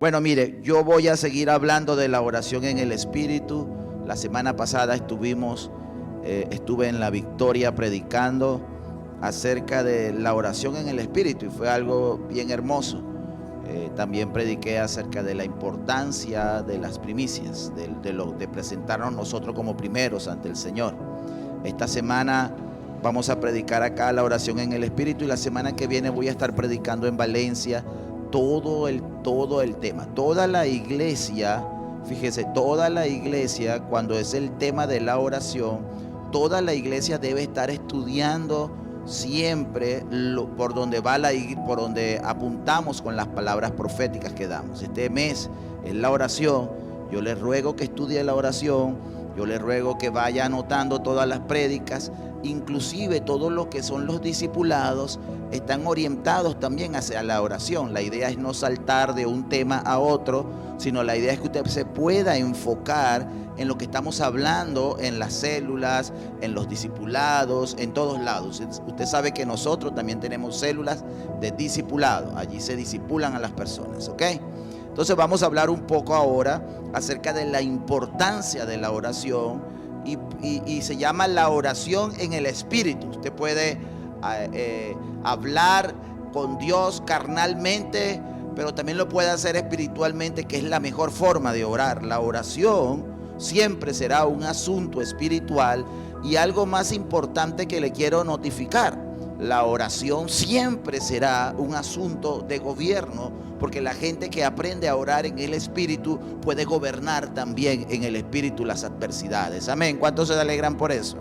Bueno, mire, yo voy a seguir hablando de la oración en el Espíritu. La semana pasada estuve en La Victoria predicando acerca de la oración en el Espíritu y fue algo bien hermoso. También prediqué acerca de la importancia de las primicias, de presentarnos nosotros como primeros ante el Señor. Esta semana vamos a predicar acá la oración en el Espíritu y la semana que viene voy a estar predicando en Valencia todo el tema. Toda la iglesia, fíjese, toda la iglesia, cuando es el tema de la oración, toda la iglesia debe estar estudiando siempre por donde apuntamos con las palabras proféticas que damos. Este mes es la oración. Yo les ruego que estudie la oración. Yo les ruego que vaya anotando todas las prédicas. Inclusive todos los que son los discipulados están orientados también hacia la oración. La idea es no saltar de un tema a otro, sino la idea es que usted se pueda enfocar en lo que estamos hablando en las células, en los discipulados, en todos lados. Usted sabe que nosotros también tenemos células de discipulado. Allí se discipulan a las personas, ¿ok? Entonces vamos a hablar un poco ahora acerca de la importancia de la oración y se llama la oración en el Espíritu. Usted puede hablar con Dios carnalmente, pero también lo puede hacer espiritualmente, que es la mejor forma de orar. La oración siempre será un asunto espiritual y algo más importante que le quiero notificar: la oración siempre será un asunto de gobierno, porque la gente que aprende a orar en el Espíritu puede gobernar también en el Espíritu las adversidades. Amén. ¿Cuántos se alegran por eso?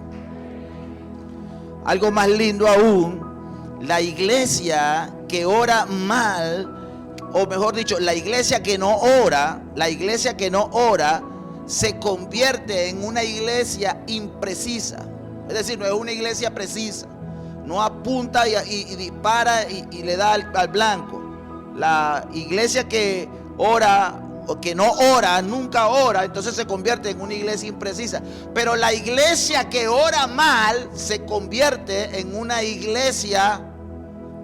Algo más lindo aún, la iglesia que ora mal, o mejor dicho, la iglesia que no ora, se convierte en una iglesia imprecisa. Es decir, no es una iglesia precisa. No apunta y dispara y le da al blanco. La iglesia que ora o que no ora, nunca ora, entonces se convierte en una iglesia imprecisa. Pero la iglesia que ora mal se convierte en una iglesia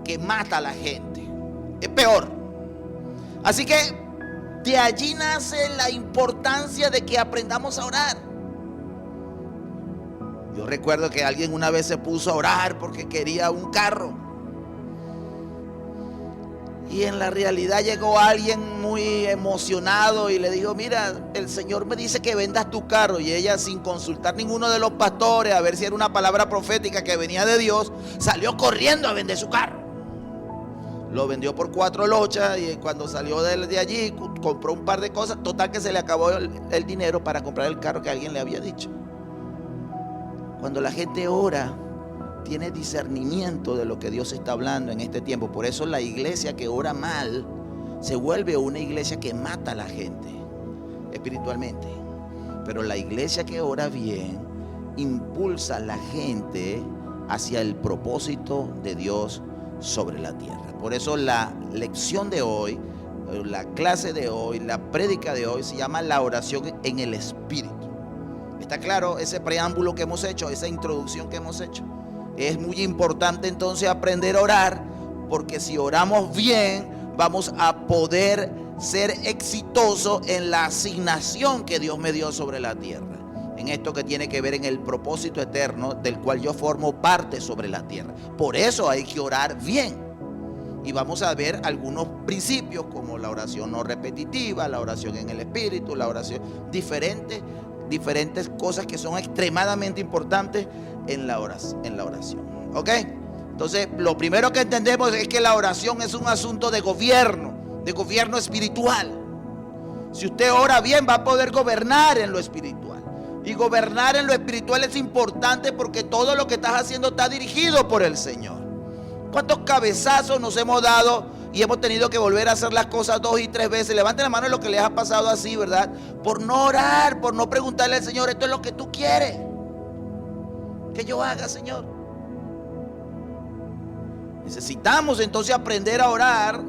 que mata a la gente. Es peor. Así que de allí nace la importancia de que aprendamos a orar. Yo recuerdo que alguien una vez se puso a orar porque quería un carro. Y en la realidad llegó alguien muy emocionado y le dijo: mira, el Señor me dice que vendas tu carro. Y ella, sin consultar ninguno de los pastores, a ver si era una palabra profética que venía de Dios, salió corriendo a vender su carro. Lo vendió por 4 lochas y cuando salió de allí compró un par de cosas. Total que se le acabó el dinero para comprar el carro que alguien le había dicho. Cuando la gente ora, tiene discernimiento de lo que Dios está hablando en este tiempo. Por eso la iglesia que ora mal se vuelve una iglesia que mata a la gente espiritualmente. Pero la iglesia que ora bien impulsa a la gente hacia el propósito de Dios sobre la tierra. Por eso la lección de hoy, la clase de hoy, la prédica de hoy se llama la oración en el Espíritu. ¿Está claro ese preámbulo que hemos hecho, esa introducción que hemos hecho? Es muy importante entonces aprender a orar, porque si oramos bien vamos a poder ser exitosos en la asignación que Dios me dio sobre la tierra, en esto que tiene que ver en el propósito eterno del cual yo formo parte sobre la tierra. Por eso hay que orar bien. Y vamos a ver algunos principios como la oración no repetitiva, la oración en el Espíritu, la oración, diferentes cosas que son extremadamente importantes en la oración. ¿Ok? Entonces, lo primero que entendemos es que la oración es un asunto de gobierno espiritual. Si usted ora bien, va a poder gobernar en lo espiritual. Y gobernar en lo espiritual es importante porque todo lo que estás haciendo está dirigido por el Señor. ¿Cuántos cabezazos nos hemos dado y hemos tenido que volver a hacer las cosas 2 y 3 veces? Levanten la mano en lo que les ha pasado así, ¿verdad? Por no orar, por no preguntarle al Señor: esto es lo que tú quieres que yo haga, Señor. Necesitamos entonces aprender a orar,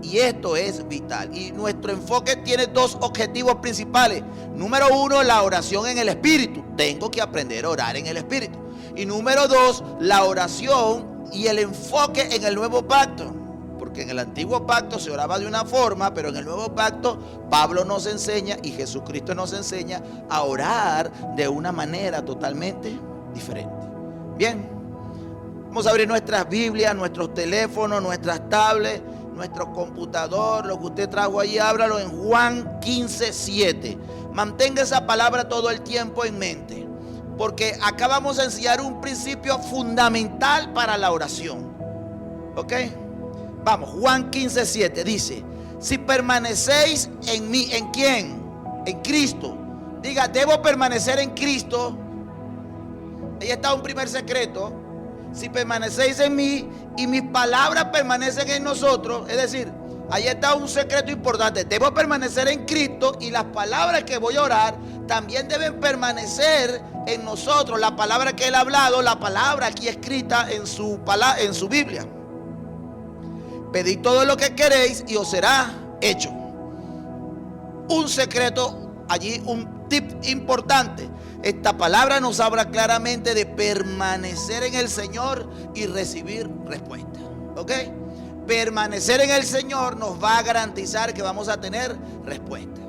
y esto es vital. Y nuestro enfoque tiene 2 objetivos principales. Número 1, la oración en el Espíritu. Tengo que aprender a orar en el Espíritu. Y número 2, la oración y el enfoque en el nuevo pacto. porque en el antiguo pacto se oraba de una forma, pero en el nuevo pacto Pablo nos enseña y Jesucristo nos enseña a orar de una manera totalmente diferente. Bien, vamos a abrir nuestras Biblias, nuestros teléfonos, nuestras tablets, nuestro computador, lo que usted trajo ahí, ábralo en Juan 15:7. Mantenga esa palabra todo el tiempo en mente, porque acá vamos a enseñar un principio fundamental para la oración. ¿Ok? Vamos, Juan 15:7 dice: si permanecéis en mí, ¿en quién? En Cristo. Diga, debo permanecer en Cristo. Ahí está un primer secreto. Si permanecéis en mí y mis palabras permanecen en nosotros, es decir, ahí está un secreto importante. Debo permanecer en Cristo y las palabras que voy a orar también deben permanecer en nosotros. La palabra que él ha hablado, la palabra aquí escrita en su Biblia. Pedid todo lo que queréis y os será hecho. Un secreto allí, un tip importante. Esta palabra nos habla claramente de permanecer en el Señor y recibir respuesta. ¿Ok? Permanecer en el Señor nos va a garantizar que vamos a tener respuesta.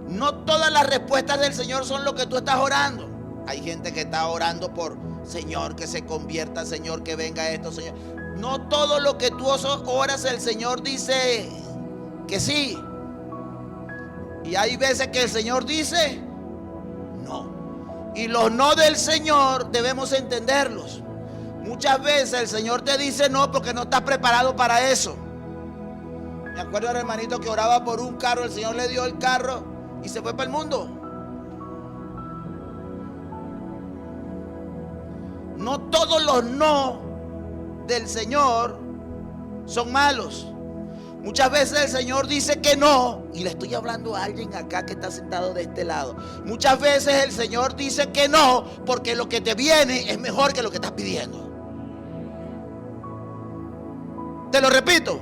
No todas las respuestas del Señor son lo que tú estás orando. Hay gente que está orando por Señor que se convierta, Señor que venga esto, Señor. No todo lo que tú oras el Señor dice que sí. Y hay veces que el Señor dice no. Y los no del Señor debemos entenderlos. Muchas veces el Señor te dice no porque no estás preparado para eso. Me acuerdo del hermanito que oraba por un carro, el Señor le dio el carro y se fue para el mundo. No todos los no del Señor son malos. Muchas veces el Señor dice que no, y le estoy hablando a alguien acá que está sentado de este lado. Muchas veces el Señor dice que no porque lo que te viene es mejor que lo que estás pidiendo. Te lo repito.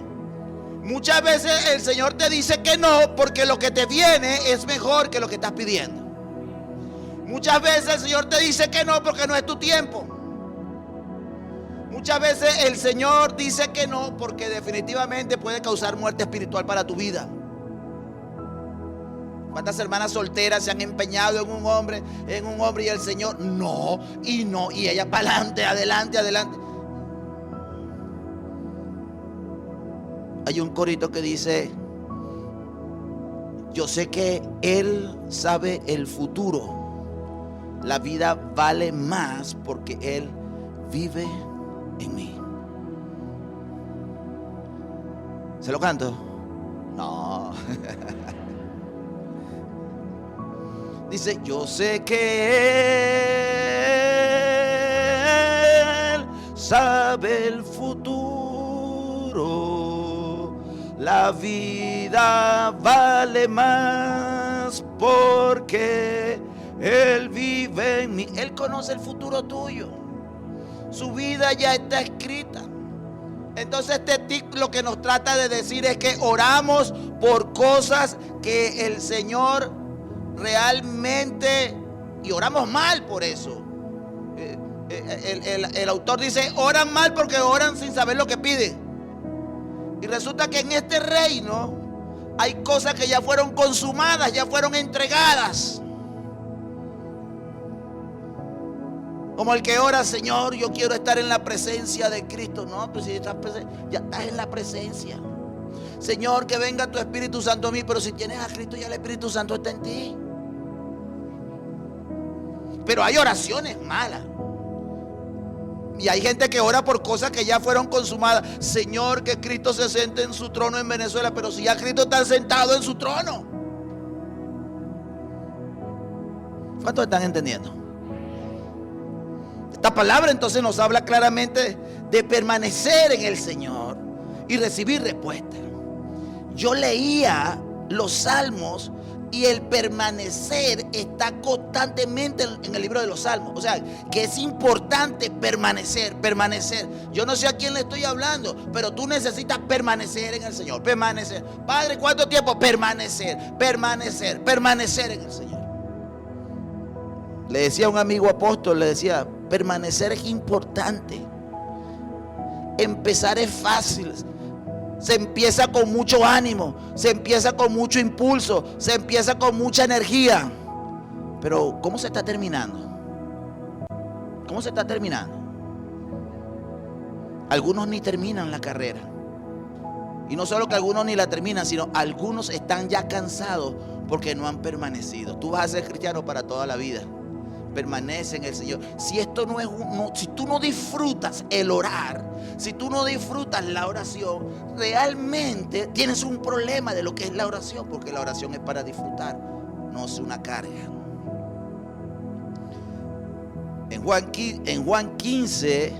Muchas veces el Señor te dice que no porque lo que te viene es mejor que lo que estás pidiendo. Muchas veces el Señor te dice que no porque no es tu tiempo. Muchas veces el Señor dice que no porque definitivamente puede causar muerte espiritual para tu vida. ¿Cuántas hermanas solteras se han empeñado en un hombre y el Señor no, y ella para adelante, adelante, adelante? Hay un corito que dice: yo sé que Él sabe el futuro. La vida vale más porque Él vive en mí. ¿Se lo canto? No. Dice: yo sé que Él sabe el futuro. La vida vale más porque Él vive en mí. Él conoce el futuro tuyo. Su vida ya está escrita. Entonces este tip lo que nos trata de decir es que oramos por cosas que el Señor realmente, y oramos mal por eso. El autor dice: oran mal porque oran sin saber lo que piden. Y resulta que en este reino hay cosas que ya fueron consumadas, ya fueron entregadas. Como el que ora: Señor, yo quiero estar en la presencia de Cristo. No, pues si ya estás en la presencia. Señor, que venga tu Espíritu Santo a mí. Pero si tienes a Cristo, ya el Espíritu Santo está en ti. Pero hay oraciones malas. Y hay gente que ora por cosas que ya fueron consumadas. Señor, que Cristo se siente en su trono en Venezuela. Pero si ya Cristo está sentado en su trono. ¿Cuántos están entendiendo? Esta palabra entonces nos habla claramente de permanecer en el Señor y recibir respuesta. Yo leía los salmos y el permanecer está constantemente en el libro de los salmos. O sea, que es importante permanecer. Yo no sé a quién le estoy hablando, pero tú necesitas permanecer en el Señor. Permanecer. Padre, ¿cuánto tiempo? Permanecer en el Señor. Le decía a un amigo apóstol, le decía: permanecer es importante. Empezar es fácil. se empieza con mucho ánimo, se empieza con mucho impulso, se empieza con mucha energía. Pero ¿cómo se está terminando? ¿Cómo se está terminando? Algunos ni terminan la carrera. Y no solo que algunos ni la terminan, sino algunos están ya cansados porque no han permanecido. Tú vas a ser cristiano para toda la vida. Permanece en el Señor. Si esto no es si tú no disfrutas el orar, si tú no disfrutas la oración, realmente tienes un problema de lo que es la oración, porque la oración es para disfrutar, no es una carga. En Juan 15,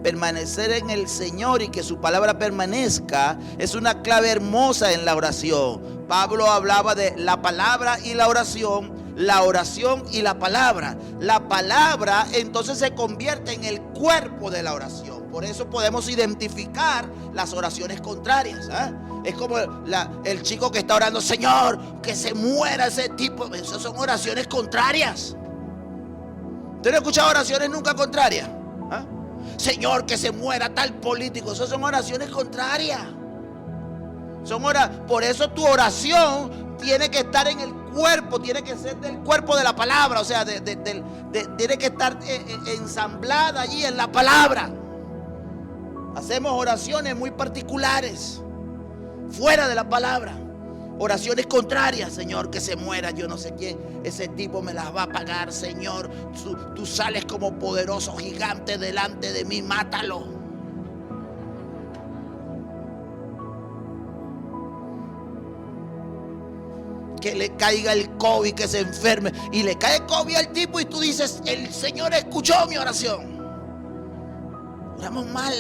permanecer en el Señor y que su palabra permanezca es una clave hermosa en la oración. Pablo hablaba de la palabra y la oración y la palabra. La palabra entonces se convierte en el cuerpo de la oración. Por eso podemos identificar las oraciones contrarias. Es como el chico que está orando: Señor, que se muera ese tipo. Esas son oraciones contrarias. ¿Usted no ha escuchado oraciones nunca contrarias? Señor, que se muera tal político. Esas son oraciones contrarias. Por eso tu oración tiene que estar en el cuerpo, tiene que ser del cuerpo de la palabra. O sea, tiene que estar ensamblada allí en la palabra. Hacemos oraciones muy particulares, fuera de la palabra. Oraciones contrarias: Señor, que se muera yo no sé quién, ese tipo me las va a pagar. Señor, tú sales como poderoso gigante delante de mí, mátalo. Que le caiga el COVID, que se enferme, y le cae COVID al tipo y tú dices: el Señor escuchó mi oración. Oramos mal.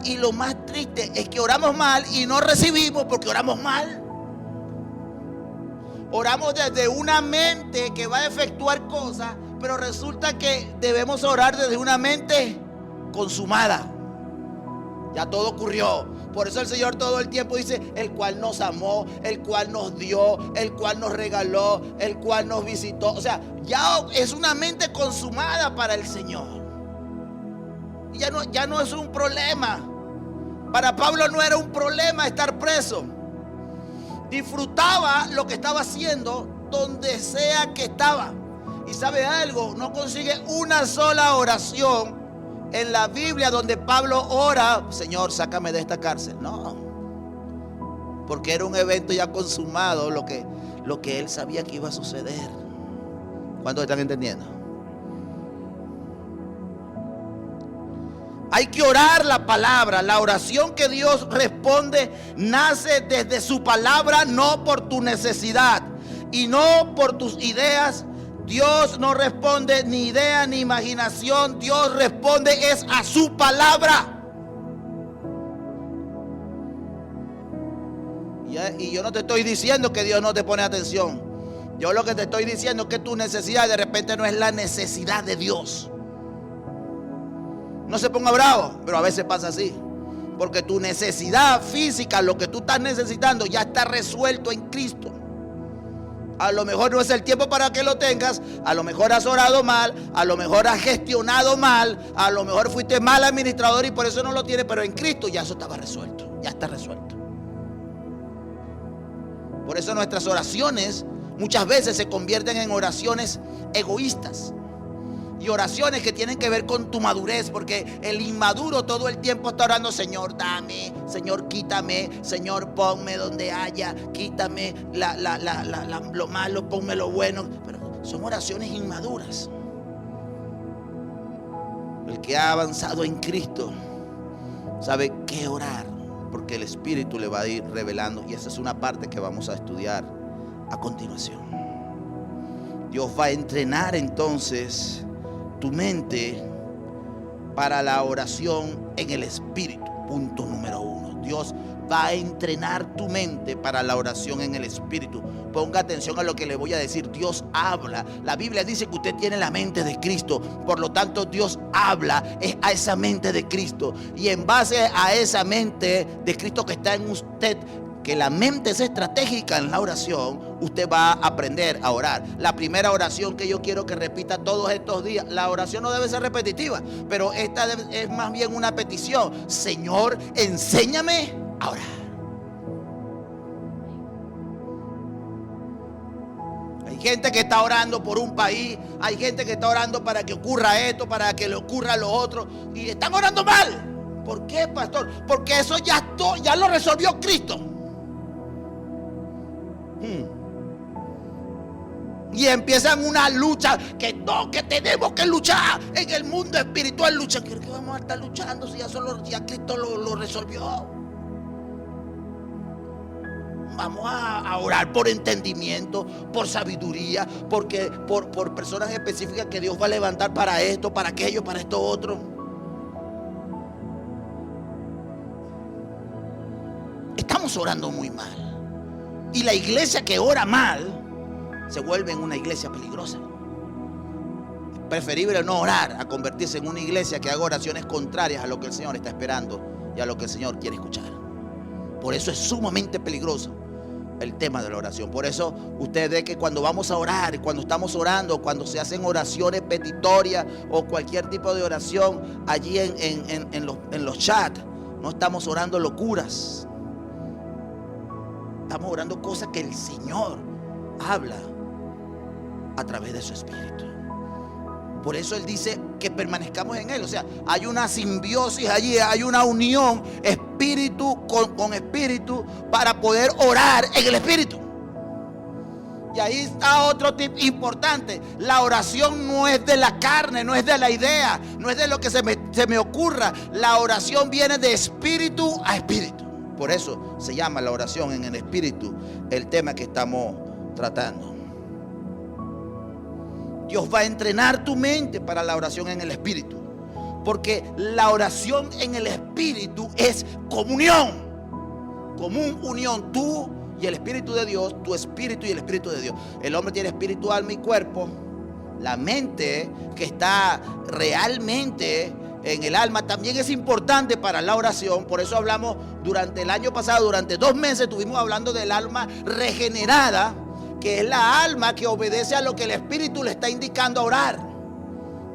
Y lo más triste es que oramos mal y no recibimos porque oramos mal. Oramos desde una mente que va a efectuar cosas, pero resulta que debemos orar desde una mente consumada. Ya todo ocurrió. Por eso el Señor todo el tiempo dice: el cual nos amó, el cual nos dio, el cual nos regaló, el cual nos visitó. O sea, ya es una mente consumada para el Señor. Ya no es un problema. Para Pablo no era un problema estar preso. Disfrutaba lo que estaba haciendo donde sea que estaba. Y sabe algo, no consigue una sola oración en la Biblia donde Pablo ora: Señor, sácame de esta cárcel. No, porque era un evento ya consumado, lo que él sabía que iba a suceder. ¿Cuántos están entendiendo? Hay que orar la palabra. La oración que Dios responde nace desde su palabra, no por tu necesidad y no por tus ideas. Dios no responde ni idea ni imaginación. Dios responde es a su palabra. Y yo no te estoy diciendo que Dios no te pone atención. Yo lo que te estoy diciendo es que tu necesidad de repente no es la necesidad de Dios. No se ponga bravo, pero a veces pasa así. Porque tu necesidad física, lo que tú estás necesitando, ya está resuelto en Cristo. A lo mejor no es el tiempo para que lo tengas. A lo mejor has orado mal. A lo mejor has gestionado mal. A lo mejor fuiste mal administrador y por eso no lo tienes. Pero en Cristo ya eso estaba resuelto. Ya está resuelto. Por eso nuestras oraciones muchas veces se convierten en oraciones egoístas. Y oraciones que tienen que ver con tu madurez, porque el inmaduro todo el tiempo está orando: Señor, dame, Señor, quítame, Señor, ponme donde haya, quítame lo malo, ponme lo bueno. Pero son oraciones inmaduras. El que ha avanzado en Cristo sabe qué orar, porque el Espíritu le va a ir revelando, y esa es una parte que vamos a estudiar a continuación. Dios va a entrenar entonces tu mente para la oración en el Espíritu. Punto número 1. Dios va a entrenar tu mente para la oración en el Espíritu. Ponga atención a lo que le voy a decir. Dios habla. La Biblia dice que usted tiene la mente de Cristo. Por lo tanto, Dios habla a esa mente de Cristo. Y en base a esa mente de Cristo que está en usted, que la mente es estratégica en la oración, usted va a aprender a orar. La primera oración que yo quiero que repita todos estos días, la oración no debe ser repetitiva, pero esta es más bien una petición. Señor, enséñame a orar. Hay gente que está orando por un país, hay gente que está orando para que ocurra esto, para que le ocurra lo otro, y están orando mal. ¿Por qué, pastor? Porque eso ya lo resolvió Cristo. Y empiezan una lucha que tenemos que luchar en el mundo espiritual. Lucha, ¿qué vamos a estar luchando si ya Cristo lo resolvió? Vamos a orar por entendimiento, por sabiduría, porque por personas específicas que Dios va a levantar para esto, para aquello, para esto otro. Estamos orando muy mal. Y la iglesia que ora mal se vuelve en una iglesia peligrosa. Es preferible no orar a convertirse en una iglesia que haga oraciones contrarias a lo que el Señor está esperando y a lo que el Señor quiere escuchar. Por eso es sumamente peligroso el tema de la oración. Por eso usted ve que cuando vamos a orar, cuando estamos orando, cuando se hacen oraciones petitorias o cualquier tipo de oración allí en los chats, no estamos orando locuras. Estamos orando cosas que el Señor habla a través de su Espíritu. Por eso Él dice que permanezcamos en Él. O sea, hay una simbiosis allí, hay una unión espíritu con espíritu para poder orar en el Espíritu. Y ahí está otro tip importante. La oración no es de la carne, no es de la idea, no es de lo que se me ocurra. La oración viene de espíritu a espíritu. Por eso se llama la oración en el Espíritu, el tema que estamos tratando. Dios va a entrenar tu mente para la oración en el Espíritu. Porque la oración en el Espíritu es comunión. Común unión, tú y el Espíritu de Dios, tu espíritu y el Espíritu de Dios. El hombre tiene espíritu, alma y cuerpo. La mente que está realmente en el alma también es importante para la oración. Por eso hablamos durante el año pasado, durante 2 meses estuvimos hablando del alma regenerada, que es la alma que obedece a lo que el Espíritu le está indicando a orar.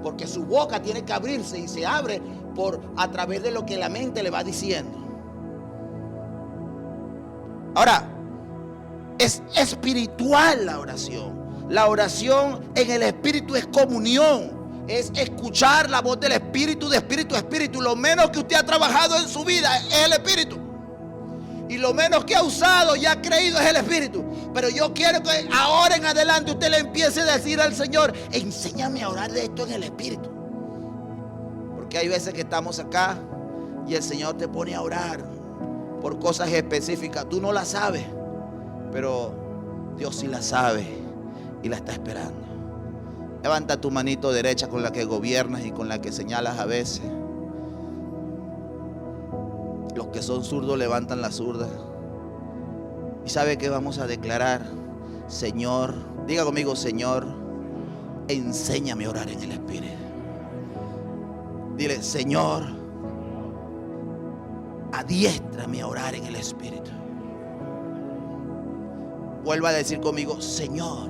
Porque su boca tiene que abrirse y se abre a través de lo que la mente le va diciendo. Ahora, es espiritual la oración. La oración en el Espíritu es comunión. Es escuchar la voz del Espíritu, de espíritu a espíritu. Lo menos que usted ha trabajado en su vida es el Espíritu. Y lo menos que ha usado y ha creído es el Espíritu. Pero yo quiero que ahora en adelante usted le empiece a decir al Señor: enséñame a orar de esto en el Espíritu. Porque hay veces que estamos acá y el Señor te pone a orar por cosas específicas. Tú no las sabes, pero Dios sí las sabe y la está esperando. Levanta tu manito derecha con la que gobiernas y con la que señalas a veces. Los que son zurdos levantan la zurda. ¿Y sabe qué vamos a declarar? Señor, diga conmigo: Señor, enséñame a orar en el Espíritu. Dile: Señor, adiéstrame a orar en el Espíritu. Vuelva a decir conmigo: Señor,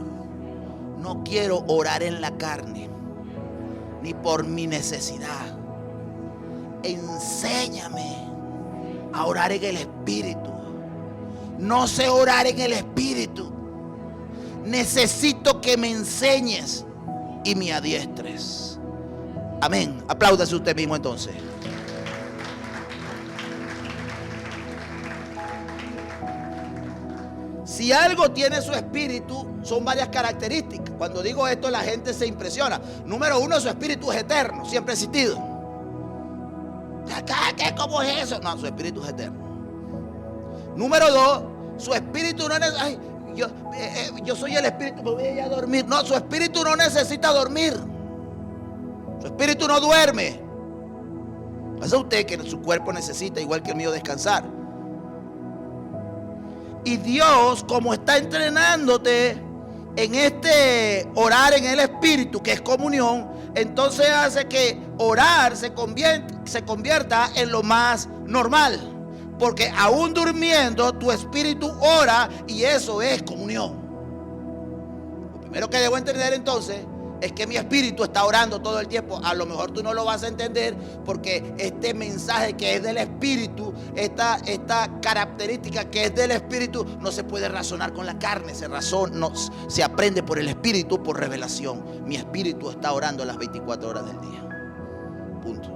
no quiero orar en la carne, ni por mi necesidad. Enséñame a orar en el Espíritu. No sé orar en el Espíritu. Necesito que me enseñes y me adiestres. Amén. Apláudase usted mismo entonces. Si algo tiene su espíritu, son varias características. Cuando digo esto, la gente se impresiona. Número 1, su espíritu es eterno, siempre ha existido. ¿Cómo es eso? No, su espíritu es eterno. Número 2, su espíritu no necesita. Yo soy el espíritu, me voy a ir a dormir. No, su espíritu no necesita dormir. Su espíritu no duerme. Pasa usted que su cuerpo necesita, igual que el mío, descansar. Y Dios, como está entrenándote en este orar en el Espíritu, que es comunión, entonces hace que orar se convierta en lo más normal. Porque aún durmiendo, tu espíritu ora y eso es comunión. primero que debo entender entonces es que mi espíritu está orando todo el tiempo. A lo mejor tú no lo vas a entender porque este mensaje que es del espíritu, esta característica que es del espíritu, no se puede razonar con la carne, se aprende por el espíritu, por revelación. Mi espíritu está orando las 24 horas del día. Punto.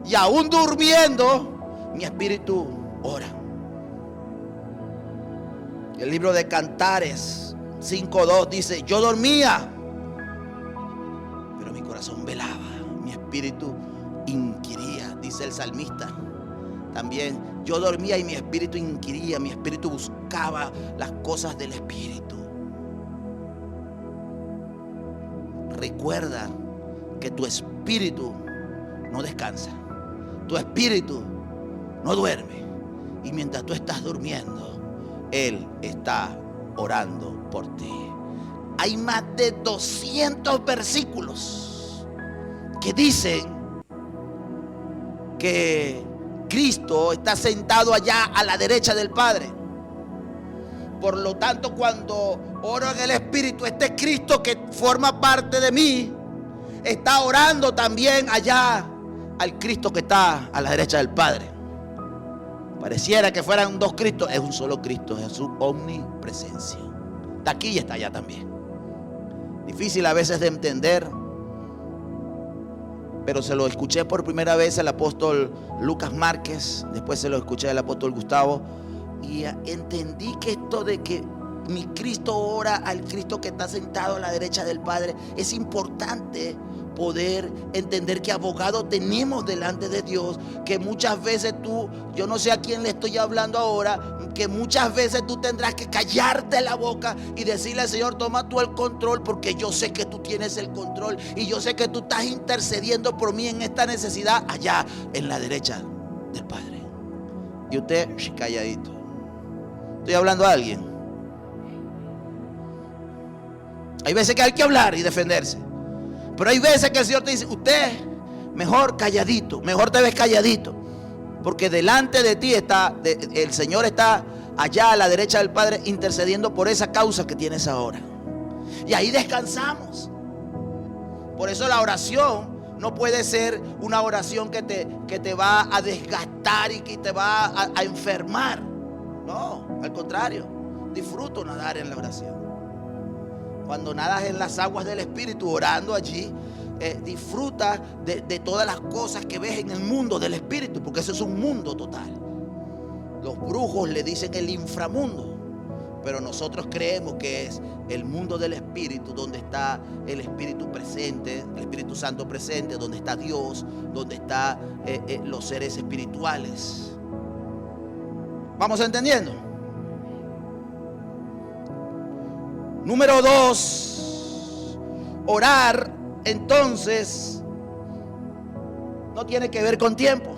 Y aún durmiendo, mi espíritu ora. El libro de Cantares 5:2 dice: yo dormía, pero mi corazón velaba, mi espíritu inquiría. Dice el salmista también: yo dormía y mi espíritu inquiría, mi espíritu buscaba las cosas del espíritu. Recuerda que tu espíritu no descansa, tu espíritu no duerme, y mientras tú estás durmiendo, Él está orando por ti. Hay más de 200 versículos que dicen que Cristo está sentado allá a la derecha del Padre. Por lo tanto, cuando oro en el Espíritu, este Cristo que forma parte de mí está orando también allá al Cristo que está a la derecha del Padre. Pareciera que fueran dos Cristos, es un solo Cristo, es su omnipresencia. Está aquí y está allá también. Difícil a veces de entender, pero se lo escuché por primera vez al apóstol Lucas Márquez, después se lo escuché al apóstol Gustavo, y entendí que esto de que mi Cristo ora al Cristo que está sentado a la derecha del Padre, es importante poder entender que abogado tenemos delante de Dios, que muchas veces yo no sé a quién le estoy hablando ahora, que muchas veces tú tendrás que callarte la boca y decirle al Señor: toma tú el control, porque yo sé que tú tienes el control y yo sé que tú estás intercediendo por mí en esta necesidad allá en la derecha del Padre. Y usted calladito. Estoy hablando a alguien. Hay veces que hay que hablar y defenderse, pero hay veces que el Señor te dice: usted mejor calladito, mejor te ves calladito, porque delante de ti el Señor está allá a la derecha del Padre intercediendo por esa causa que tienes ahora. Y ahí descansamos. Por eso la oración no puede ser una oración que te va a desgastar y que te va a enfermar. No, al contrario, disfruto nadar en la oración. Cuando nadas en las aguas del Espíritu, orando allí, disfruta de todas las cosas que ves en el mundo del Espíritu, porque eso es un mundo total. Los brujos le dicen el inframundo, pero nosotros creemos que es el mundo del Espíritu, donde está el Espíritu presente, el Espíritu Santo presente, donde está Dios, donde están los seres espirituales. ¿Vamos entendiendo? Número 2, orar entonces no tiene que ver con tiempo.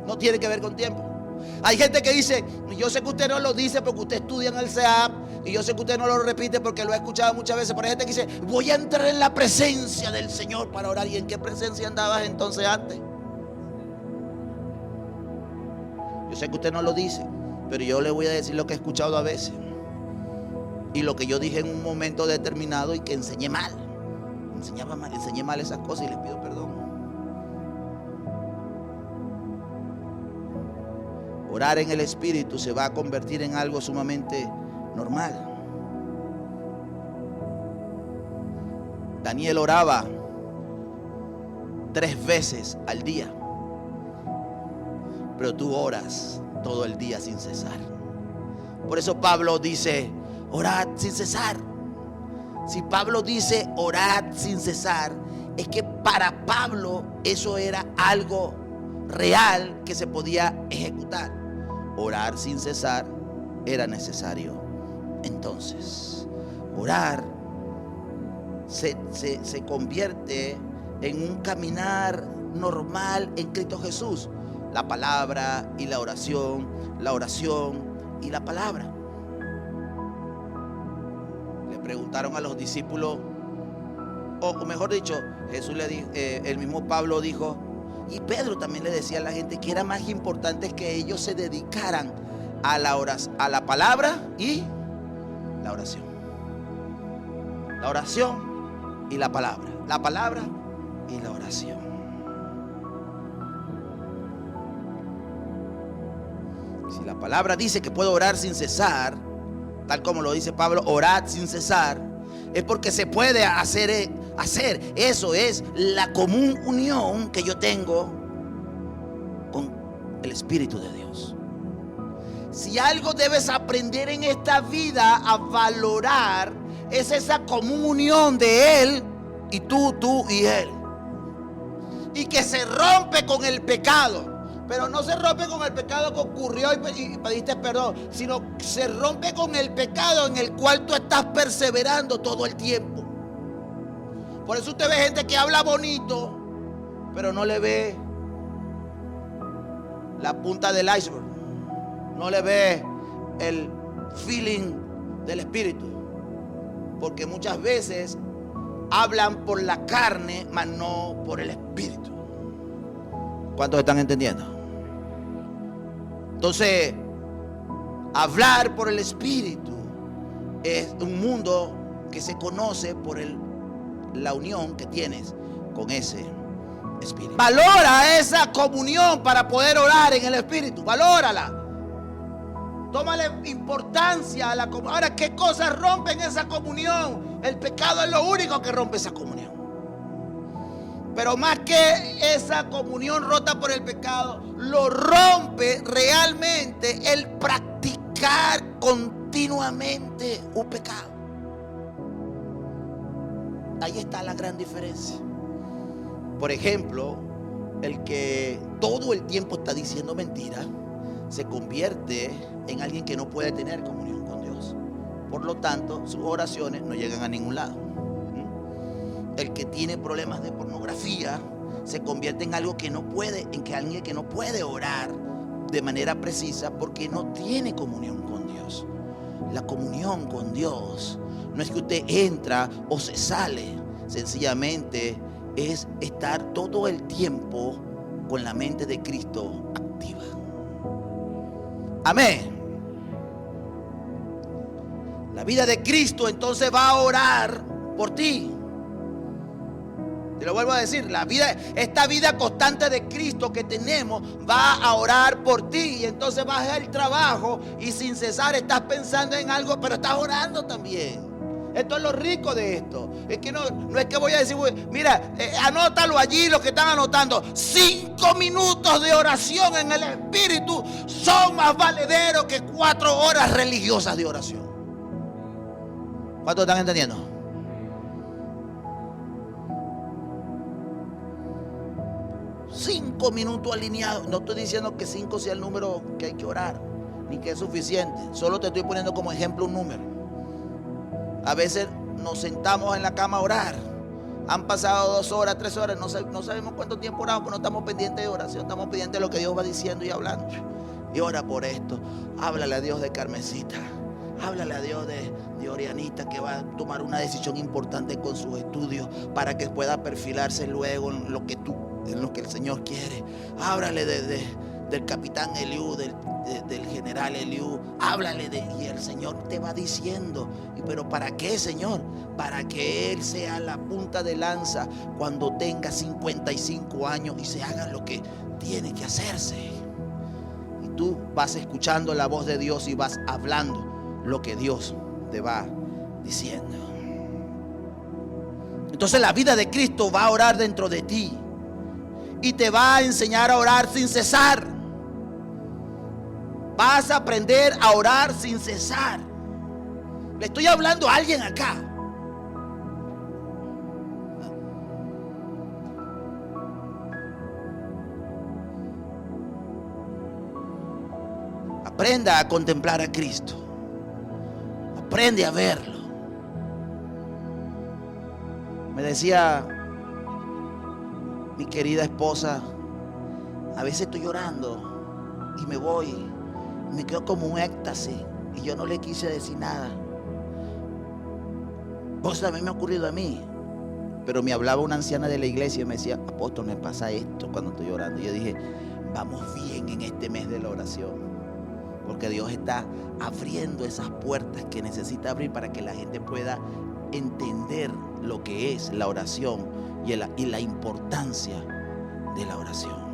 No tiene que ver con tiempo. Hay gente que dice: yo sé que usted no lo dice porque usted estudia en el CEAP, y yo sé que usted no lo repite porque lo ha escuchado muchas veces, pero hay gente que dice: voy a entrar en la presencia del Señor para orar. ¿Y en qué presencia andabas entonces antes? Yo sé que usted no lo dice, pero yo le voy a decir lo que he escuchado a veces y lo que yo dije en un momento determinado y que enseñé mal. Enseñé mal esas cosas y les pido perdón. Orar en el Espíritu se va a convertir en algo sumamente normal. Daniel oraba 3 veces al día, pero tú oras todo el día sin cesar. Por eso Pablo dice: orad sin cesar. Si Pablo dice orad sin cesar, es que para Pablo eso era algo real que se podía ejecutar. Orar sin cesar era necesario. Entonces, orar se convierte en un caminar normal en Cristo Jesús. La palabra y la oración y la palabra. Le preguntaron a los discípulos, o mejor dicho, Jesús le dijo, el mismo Pablo dijo, y Pedro también le decía a la gente que era más importante que ellos se dedicaran a la palabra y la oración. La oración y la palabra. La palabra y la oración. Si la palabra dice que puedo orar sin cesar, tal como lo dice Pablo, orad sin cesar, es porque se puede hacer. Eso es la común unión que yo tengo con el Espíritu de Dios. Si algo debes aprender en esta vida a valorar, es esa común unión de Él y tú y Él. Y que se rompe con el pecado. Pero no se rompe con el pecado que ocurrió y pediste perdón, sino se rompe con el pecado en el cual tú estás perseverando todo el tiempo. Por eso usted ve gente que habla bonito, pero no le ve la punta del iceberg. No le ve el feeling del Espíritu. Porque muchas veces hablan por la carne, mas no por el Espíritu. ¿Cuántos están entendiendo? Entonces, hablar por el Espíritu es un mundo que se conoce por la unión que tienes con ese Espíritu. Valora esa comunión para poder orar en el Espíritu. Valórala. Tómale importancia a la comunión. Ahora, ¿qué cosas rompen esa comunión? El pecado es lo único que rompe esa comunión. Pero más que esa comunión rota por el pecado, lo rompe realmente el practicar continuamente un pecado. Ahí está la gran diferencia. Por ejemplo, el que todo el tiempo está diciendo mentiras se convierte en alguien que no puede tener comunión con Dios. Por lo tanto, sus oraciones no llegan a ningún lado. El que tiene problemas de pornografía se convierte en algo que no puede, alguien que no puede orar de manera precisa porque no tiene comunión con Dios. La comunión con Dios no es que usted entra o se sale, sencillamente es estar todo el tiempo con la mente de Cristo activa. Amén. La vida de Cristo entonces va a orar por ti. Te lo vuelvo a decir, esta vida constante de Cristo que tenemos va a orar por ti. Y entonces vas al trabajo y sin cesar estás pensando en algo, pero estás orando también. Esto es lo rico de esto. Es que no es que voy a decir, mira, anótalo allí, los que están anotando. 5 minutos de oración en el Espíritu son más valederos que 4 horas religiosas de oración. ¿Cuántos están entendiendo? Cinco minutos alineados. No estoy diciendo que 5 sea el número que hay que orar, ni que es suficiente. Solo te estoy poniendo como ejemplo un número. A veces nos sentamos en la cama a orar. Han pasado 2 horas, 3 horas. No sabemos cuánto tiempo oramos, pero no estamos pendientes de oración. Estamos pendientes de lo que Dios va diciendo y hablando. Y ora por esto. Háblale a Dios de Carmencita. Háblale a Dios de Orianita, que va a tomar una decisión importante con sus estudios para que pueda perfilarse luego en lo que el Señor quiere. Háblale del capitán Eliú, del general Eliú. Háblale y el Señor te va diciendo. ¿Pero para qué, Señor? Para que Él sea la punta de lanza cuando tenga 55 años y se haga lo que tiene que hacerse. Y tú vas escuchando la voz de Dios y vas hablando lo que Dios te va diciendo. Entonces la vida de Cristo va a orar dentro de ti y te va a enseñar a orar sin cesar. Vas a aprender a orar sin cesar. Le estoy hablando a alguien acá. Aprenda a contemplar a Cristo. Aprende a verlo. Me decía mi querida esposa, a veces estoy llorando y me voy, me quedo como un éxtasis y yo no le quise decir nada. Pues también me ha ocurrido a mí. Pero me hablaba una anciana de la iglesia y me decía, apóstol, me pasa esto cuando estoy llorando. Y yo dije, vamos bien en este mes de la oración. Porque Dios está abriendo esas puertas que necesita abrir para que la gente pueda entender lo que es la oración y la importancia de la oración.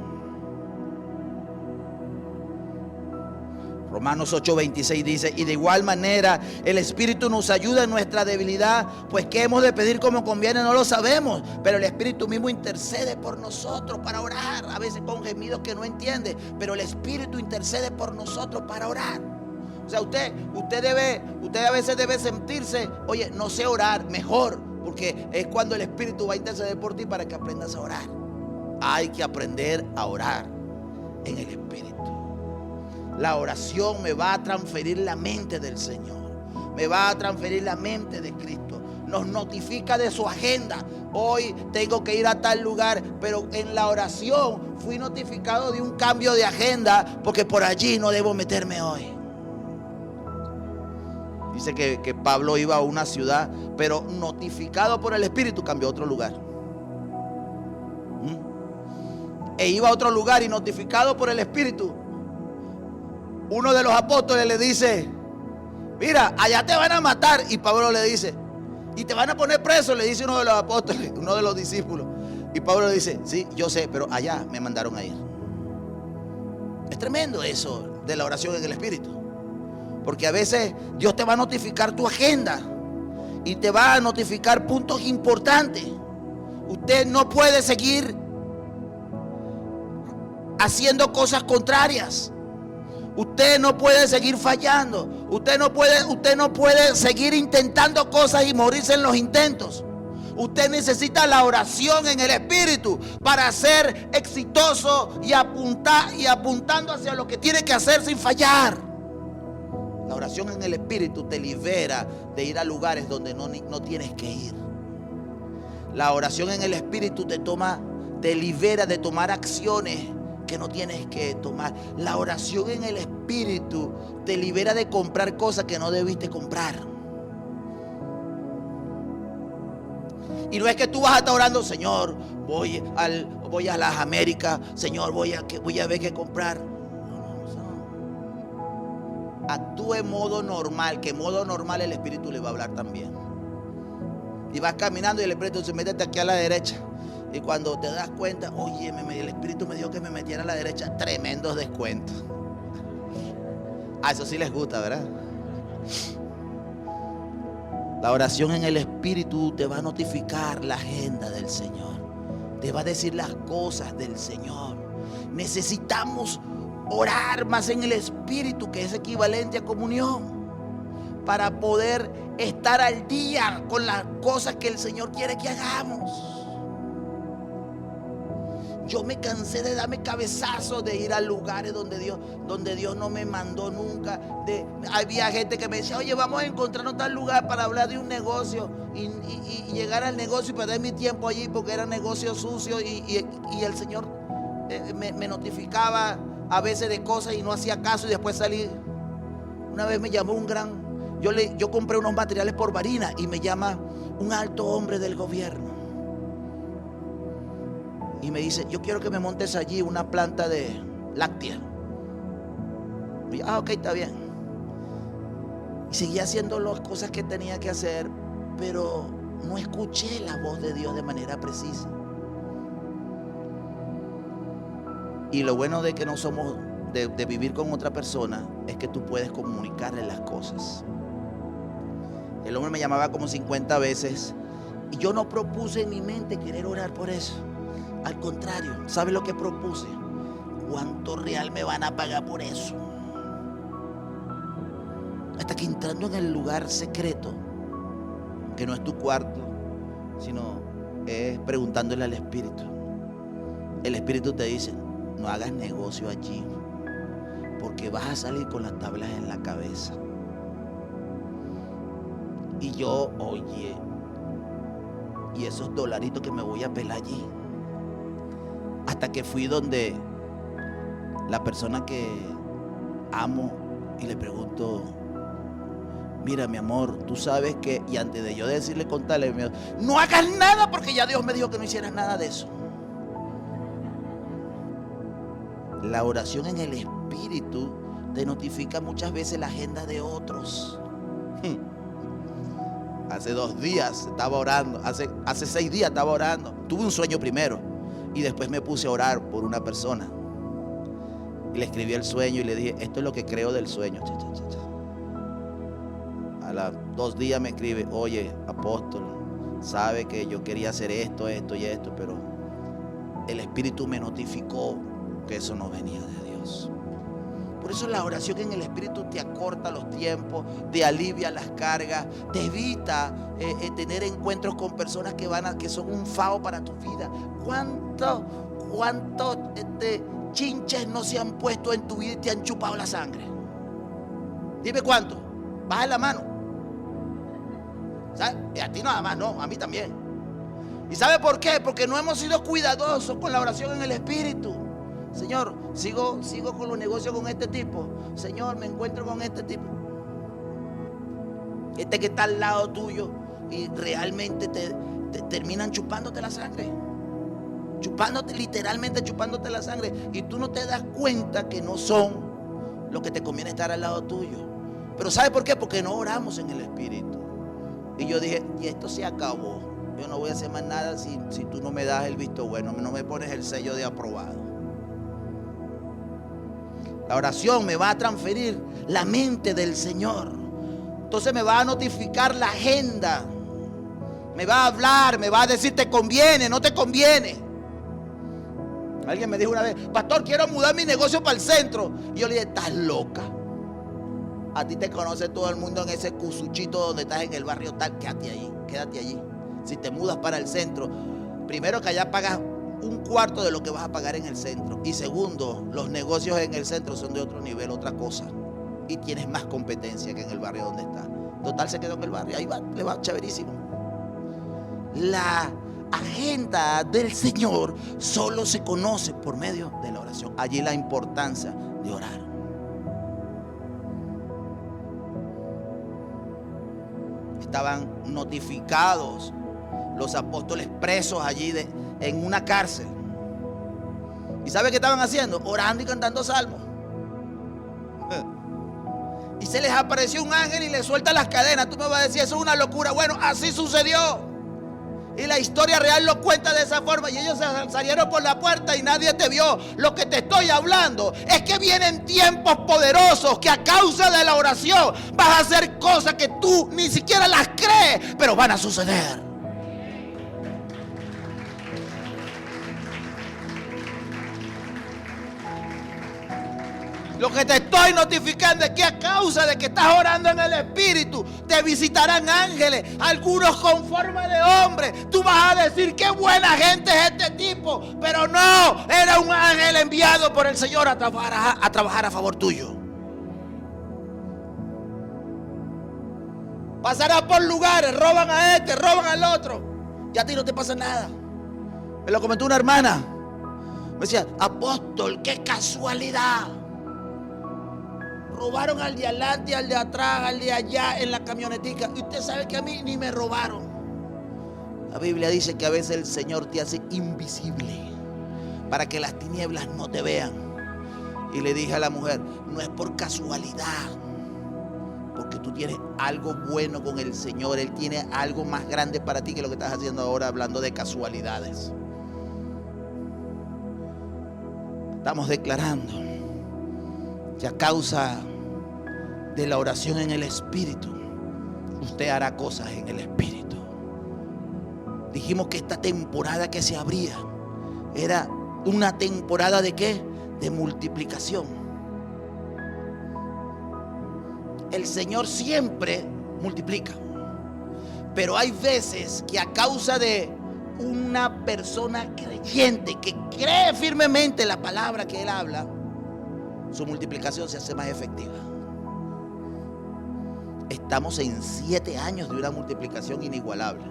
Romanos 8:26 dice: y de igual manera el Espíritu nos ayuda en nuestra debilidad, pues qué hemos de pedir como conviene no lo sabemos, pero el Espíritu mismo intercede por nosotros para orar, a veces con gemidos que no entiende, pero el Espíritu intercede por nosotros para orar. O sea, usted a veces debe sentirse, oye, no sé orar, mejor, porque es cuando el Espíritu va a interceder por ti para que aprendas a orar. Hay que aprender a orar en el Espíritu. La oración me va a transferir la mente del Señor, me va a transferir la mente de Cristo. Nos notifica de su agenda. Hoy tengo que ir a tal lugar, pero en la oración fui notificado de un cambio de agenda, porque por allí no debo meterme hoy. Dice que Pablo iba a una ciudad, pero notificado por el Espíritu cambió a otro lugar. E iba a otro lugar y notificado por el Espíritu, uno de los apóstoles le dice: mira, allá te van a matar. Y Pablo le dice: y te van a poner preso, le dice uno de los apóstoles, uno de los discípulos. Y Pablo le dice: sí, yo sé, pero allá me mandaron a ir. Es tremendo eso de la oración en el Espíritu, porque a veces Dios te va a notificar tu agenda y te va a notificar puntos importantes. Usted no puede seguir haciendo cosas contrarias. Usted no puede seguir fallando. Usted no puede seguir intentando cosas y morirse en los intentos. Usted necesita la oración en el Espíritu para ser exitoso y apuntando hacia lo que tiene que hacer sin fallar. La oración en el Espíritu te libera de ir a lugares donde no tienes que ir. La oración en el Espíritu te libera de tomar acciones que no tienes que tomar. La oración en el Espíritu te libera de comprar cosas que no debiste comprar. Y no es que tú vas a estar orando: Señor, voy a las Américas, Señor, voy a ver qué comprar. No. Actúe en modo normal, que en modo normal el Espíritu le va a hablar también. Y vas caminando y el Espíritu se mete aquí a la derecha. Y cuando te das cuenta, oye, el Espíritu me dijo que me metiera a la derecha. Tremendos descuentos. A eso sí les gusta, ¿verdad? La oración en el Espíritu te va a notificar la agenda del Señor. Te va a decir las cosas del Señor. Necesitamos orar más en el Espíritu, que es equivalente a comunión, para poder estar al día con las cosas que el Señor quiere que hagamos. Yo me cansé de darme cabezazos, de ir a lugares donde Dios no me mandó nunca. Había gente que me decía: oye, vamos a encontrarnos tal lugar para hablar de un negocio, y llegar al negocio y perder mi tiempo allí porque era negocio sucio, y el Señor me notificaba a veces de cosas y no hacía caso, y después salí. Una vez me llamó yo compré unos materiales por Barina y me llama un alto hombre del gobierno. Y me dice: yo quiero que me montes allí una planta de láctea. Y yo: ok, está bien. Y seguí haciendo las cosas que tenía que hacer, pero no escuché la voz de Dios de manera precisa. Y lo bueno de que no somos de vivir con otra persona es que tú puedes comunicarle las cosas. El hombre me llamaba como 50 veces y yo no propuse en mi mente querer orar por eso. Al contrario, ¿sabe lo que propuse? ¿Cuánto real me van a pagar por eso? Hasta que entrando en el lugar secreto, que no es tu cuarto, sino es preguntándole al Espíritu. El Espíritu te dice: no hagas negocio allí, porque vas a salir con las tablas en la cabeza. Y yo, oye, y esos dolaritos que me voy a pelar allí. Hasta que fui donde la persona que amo y le pregunto: mira, mi amor, tú sabes que... Y antes de yo decirle, contarle, no hagas nada, porque ya Dios me dijo que no hicieras nada de eso. La oración en el Espíritu te notifica muchas veces la agenda de otros. Hace 2 días estaba orando, hace 6 días estaba orando. Tuve un sueño primero y después me puse a orar por una persona. Y le escribí el sueño y le dije, esto es lo que creo del sueño. A los 2 días me escribe, oye, apóstol, sabe que yo quería hacer esto y esto, pero el Espíritu me notificó que eso no venía de Dios. Por eso la oración en el Espíritu te acorta los tiempos, te alivia las cargas, te evita tener encuentros con personas que son un fao para tu vida. ¿Cuántos chinches no se han puesto en tu vida y te han chupado la sangre? Dime cuánto. Baja la mano. ¿Sabes? Y a ti nada más, no, a mí también. ¿Y sabe por qué? Porque no hemos sido cuidadosos con la oración en el Espíritu. Señor, sigo con los negocios con este tipo. Señor, me encuentro con este tipo. Este que está al lado tuyo y realmente te terminan chupándote la sangre. Literalmente chupándote la sangre. Y tú no te das cuenta que no son los que te conviene estar al lado tuyo. Pero ¿sabe por qué? Porque no oramos en el Espíritu. Y yo dije, y esto se acabó. Yo no voy a hacer más nada si tú no me das el visto bueno, no me pones el sello de aprobado. La oración me va a transferir la mente del Señor. Entonces me va a notificar la agenda. Me va a hablar, me va a decir te conviene, no te conviene. Alguien me dijo una vez, pastor, quiero mudar mi negocio para el centro. Y yo le dije, estás loca. A ti te conoce todo el mundo en ese cusuchito donde estás en el barrio tal, quédate allí. Si te mudas para el centro, primero que allá pagas 1/4 de lo que vas a pagar en el centro. Y segundo, los negocios en el centro son de otro nivel, otra cosa. Y tienes más competencia que en el barrio donde está. Total, se quedó en el barrio, ahí va, le va chéverísimo. La agenda del Señor solo se conoce por medio de la oración. Allí la importancia de orar. Estaban notificados los apóstoles presos allí en una cárcel. ¿Y sabe qué estaban haciendo? Orando y cantando salmos. Y se les apareció un ángel y les suelta las cadenas. Tú me vas a decir, eso es una locura. Bueno, así sucedió. Y la historia real lo cuenta de esa forma. Y ellos salieron por la puerta y nadie te vio. Lo que te estoy hablando es que vienen tiempos poderosos que a causa de la oración vas a hacer cosas que tú ni siquiera las crees, pero van a suceder. Lo que te estoy notificando es que a causa de que estás orando en el Espíritu, te visitarán ángeles, algunos con forma de hombre. Tú vas a decir, qué buena gente es este tipo, pero no, era un ángel enviado por el Señor a trabajar a favor tuyo. Pasará por lugares, roban a este, roban al otro, y a ti no te pasa nada. Me lo comentó una hermana. Me decía, apóstol, qué casualidad. Robaron al de adelante, al de atrás, al de allá en la camionetica. Y usted sabe que a mí ni me robaron. La Biblia dice que a veces el Señor te hace invisible para que las tinieblas no te vean. Y le dije a la mujer, no es por casualidad, porque tú tienes algo bueno con el Señor. Él tiene algo más grande para ti que lo que estás haciendo ahora, hablando de casualidades. Estamos declarando que a causa de la oración en el Espíritu, usted hará cosas en el Espíritu. Dijimos que esta temporada que se abría era una temporada ¿de qué? De multiplicación. El Señor siempre multiplica, pero hay veces que a causa de una persona creyente que cree firmemente la palabra que Él habla, su multiplicación se hace más efectiva. Estamos en 7 años de una multiplicación inigualable.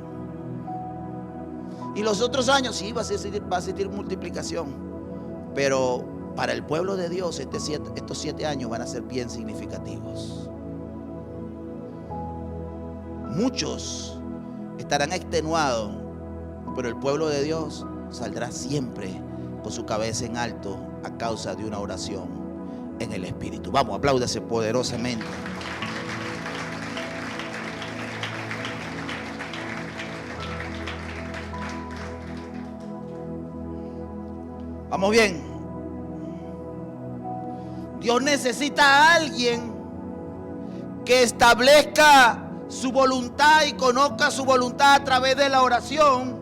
Y los otros años sí va a existir multiplicación. Pero para el pueblo de Dios estos 7 años van a ser bien significativos. Muchos estarán extenuados, pero el pueblo de Dios saldrá siempre con su cabeza en alto a causa de una oración en el Espíritu. Vamos, apláudase poderosamente. Vamos bien. Dios necesita a alguien que establezca su voluntad y conozca su voluntad a través de la oración,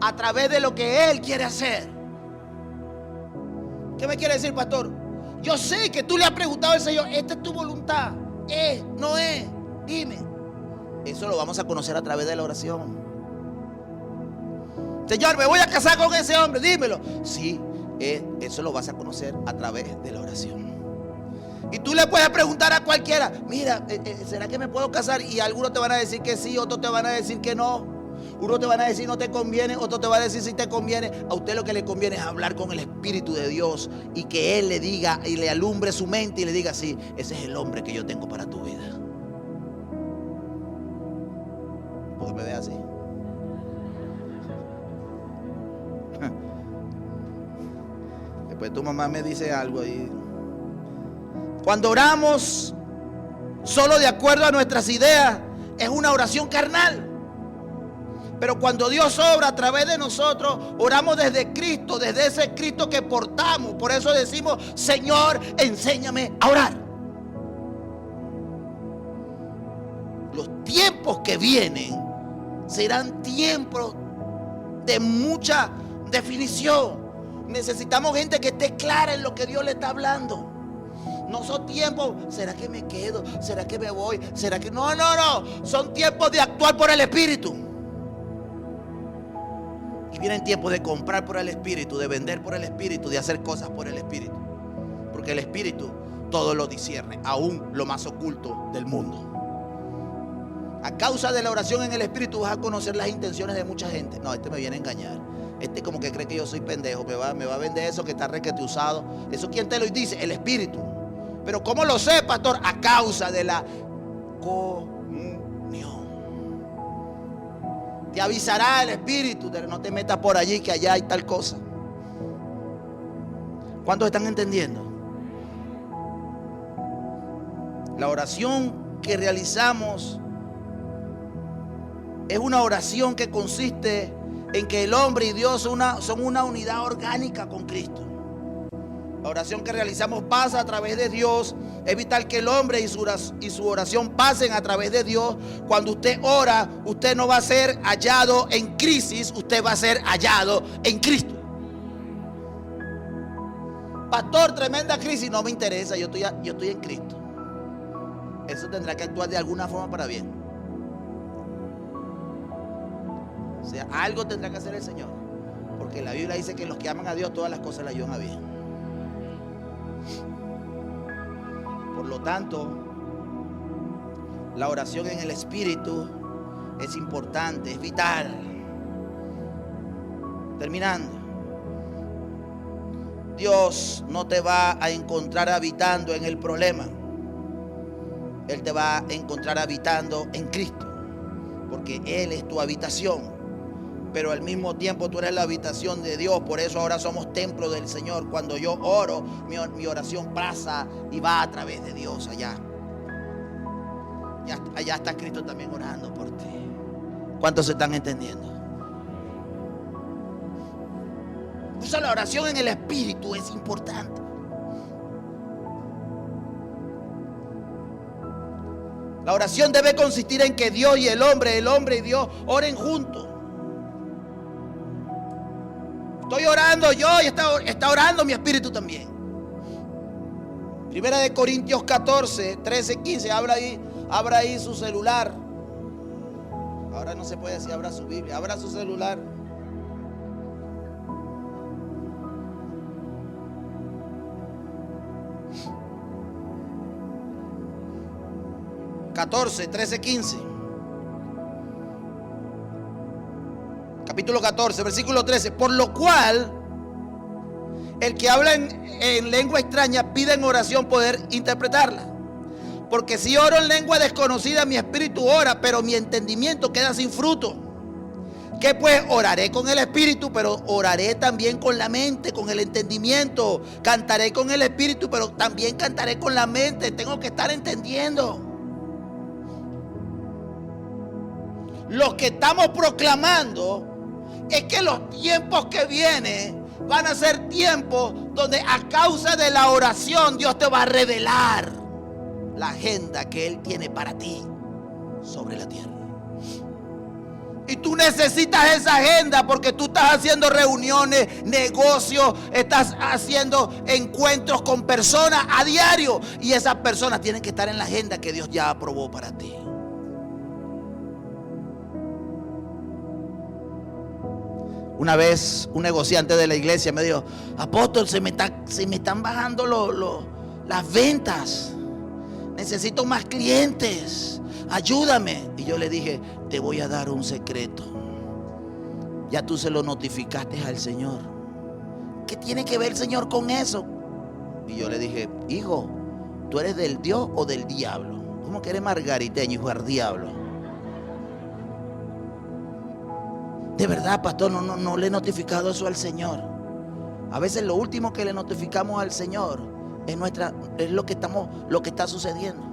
a través de lo que Él quiere hacer. ¿Qué me quiere decir, pastor? Yo sé que tú le has preguntado al Señor, ¿esta es tu voluntad? ¿Es? ¿No es? Dime. Eso lo vamos a conocer a través de la oración. Señor, me voy a casar con ese hombre, dímelo. Sí, eso lo vas a conocer a través de la oración. Y tú le puedes preguntar a cualquiera, mira, ¿será que me puedo casar? Y algunos te van a decir que sí, otros te van a decir que no. Uno te van a decir no te conviene, otro te va a decir si te conviene. A usted lo que le conviene es hablar con el Espíritu de Dios y que Él le diga y le alumbre su mente y le diga, sí, ese es el hombre que yo tengo para tu vida. ¿Por qué me ve así? Después tu mamá me dice algo ahí. Cuando oramos solo de acuerdo a nuestras ideas, es una oración carnal. Pero cuando Dios obra a través de nosotros, oramos desde Cristo, desde ese Cristo que portamos. Por eso decimos, Señor, enséñame a orar. Los tiempos que vienen serán tiempos de mucha definición. Necesitamos gente que esté clara en lo que Dios le está hablando. No son tiempos, ¿será que me quedo? ¿Será que me voy? ¿Será que no? Son tiempos de actuar por el Espíritu. Y vienen tiempos de comprar por el Espíritu, de vender por el Espíritu, de hacer cosas por el Espíritu. Porque el Espíritu todo lo discierne, aún lo más oculto del mundo. A causa de la oración en el Espíritu vas a conocer las intenciones de mucha gente. No, este me viene a engañar. Este como que cree que yo soy pendejo, me va a vender eso que está requete usado. ¿Eso quién te lo dice? El Espíritu. Pero ¿cómo lo sé, pastor? A causa de la comunión. Te avisará el Espíritu, no te metas por allí que allá hay tal cosa. ¿Cuántos están entendiendo? La oración que realizamos es una oración que consiste en que el hombre y Dios son una unidad orgánica con Cristo. La oración que realizamos pasa a través de Dios. Es vital que el hombre y su oración pasen a través de Dios. Cuando usted ora, usted no va a ser hallado en crisis, usted va a ser hallado en Cristo. Pastor, tremenda crisis, no me interesa, yo estoy en Cristo. Eso tendrá que actuar de alguna forma para bien. O sea, algo tendrá que hacer el Señor. Porque la Biblia dice que los que aman a Dios, todas las cosas le ayudan a bien. Por lo tanto, la oración en el Espíritu es importante, es vital. Terminando. Dios no te va a encontrar habitando en el problema. Él te va a encontrar habitando en Cristo. Porque Él es tu habitación. Pero al mismo tiempo tú eres la habitación de Dios. Por eso ahora somos templo del Señor. Cuando yo oro, mi oración pasa y va a través de Dios allá. Allá está Cristo también orando por ti. ¿Cuántos se están entendiendo? Por eso la oración en el Espíritu es importante. La oración debe consistir en que Dios y el hombre y Dios oren juntos. Estoy orando yo y está orando mi espíritu también. Primera de Corintios 14, 13, 15. Abra ahí su celular. Ahora no se puede decir abra su Biblia. Abra su celular. (14, 13, 15). Capítulo 14, versículo 13. Por lo cual, el que habla en lengua extraña pide en oración poder interpretarla. Porque si oro en lengua desconocida, mi espíritu ora, pero mi entendimiento queda sin fruto. Que pues oraré con el espíritu, pero oraré también con la mente, con el entendimiento. Cantaré con el espíritu, pero también cantaré con la mente. Tengo que estar entendiendo. Lo que estamos proclamando es que los tiempos que vienen van a ser tiempos donde a causa de la oración Dios te va a revelar la agenda que Él tiene para ti sobre la tierra. Y tú necesitas esa agenda porque tú estás haciendo reuniones, negocios, estás haciendo encuentros con personas a diario. Y esas personas tienen que estar en la agenda que Dios ya aprobó para ti. Una vez un negociante de la iglesia me dijo: apóstol, se me están bajando las ventas. Necesito más clientes. Ayúdame. Y yo le dije: te voy a dar un secreto. Ya tú se lo notificaste al Señor. ¿Qué tiene que ver el Señor con eso? Y yo le dije: hijo, ¿tú eres del Dios o del diablo? ¿Cómo que eres margariteño, hijo del diablo? De verdad, pastor, no le he notificado eso al Señor. A veces lo último que le notificamos al Señor es lo que está sucediendo.